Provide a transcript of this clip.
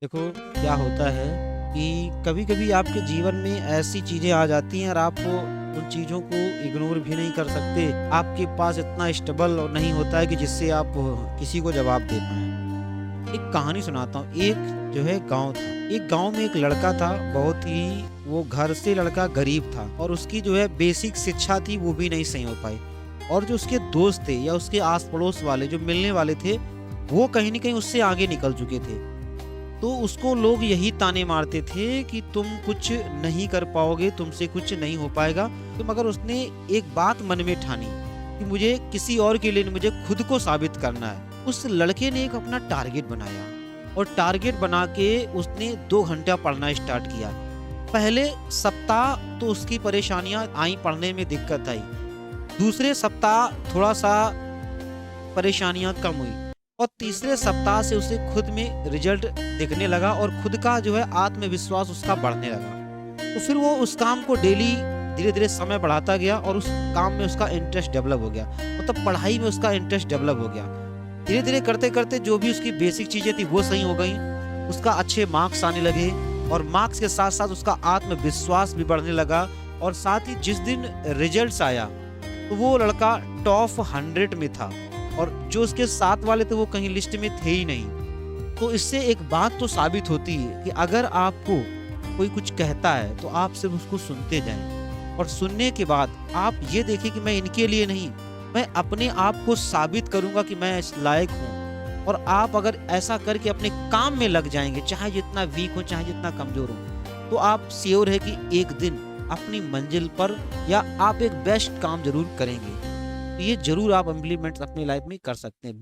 देखो, क्या होता है कि कभी-कभी आपके जीवन में ऐसी चीज़ें आ जाती हैं और आप उन चीज़ों को इग्नोर भी नहीं कर सकते। आपके पास इतना स्टेबल और नहीं होता है कि जिससे आप किसी को जवाब दे पाएँ। एक कहानी सुनाता हूँ। एक जो है गाँव था। एक गाँव में एक लड़का था, बहुत ही वो घर से लड़का गरीब था और उसकी जो है बेसिक शिक्षा थी वो भी नहीं सही हो पाई। और जो उसके दोस्त थे या उसके आस-पड़ोस वाले जो मिलने वाले थे, वो कहीं न कहीं उससे आगे निकल चुके थे। तो उसको लोग यही ताने मारते थे कि तुम कुछ नहीं कर पाओगे, तुमसे कुछ नहीं हो पाएगा। तो मगर उसने एक बात मन में ठानी कि मुझे किसी और के लिए नहीं, मुझे खुद को साबित करना है। उस लड़के ने एक अपना टारगेट बनाया और टारगेट बना के उसने 2 घंटा पढ़ना स्टार्ट किया। पहले सप्ताह तो उसकी परेशानियाँ आई, पढ़ने में दिक्कत आई। दूसरे सप्ताह थोड़ा-सा परेशानियाँ कम हुई और तीसरे सप्ताह से उसे खुद में रिजल्ट दिखने लगा और खुद का जो है आत्मविश्वास उसका बढ़ने लगा। तो फिर वो उस काम को डेली धीरे-धीरे समय बढ़ाता गया और उस काम में उसका इंटरेस्ट डेवलप हो गया। मतलब पढ़ाई में उसका इंटरेस्ट डेवलप हो गया। धीरे-धीरे करते-करते जो भी उसकी बेसिक चीज़ें थी वो सही हो गईं। उसका अच्छे मार्क्स आने लगे और मार्क्स के साथ-साथ उसका आत्मविश्वास भी बढ़ने लगा और साथ ही जिस दिन रिजल्ट्स आया, तो वो लड़का टॉप 100 में था और जो उसके साथ वाले थे वो कहीं लिस्ट में थे ही नहीं। तो इससे एक बात तो साबित होती है कि अगर आपको कोई कुछ कहता है तो आप सिर्फ उसको सुनते जाएं और सुनने के बाद आप ये देखें कि मैं इनके लिए नहीं, मैं अपने आप को साबित करूंगा कि मैं इस लायक हूँ। और आप अगर ऐसा करके अपने काम में लग जाएंगे, चाहे जितना वीक हो चाहे जितना कमजोर हो, तो आप श्योर है कि एक दिन अपनी मंजिल पर या आप एक बेस्ट काम जरूर करेंगे। तो ये ज़रूर आप इम्प्लीमेंट अपनी लाइफ में कर सकते हैं।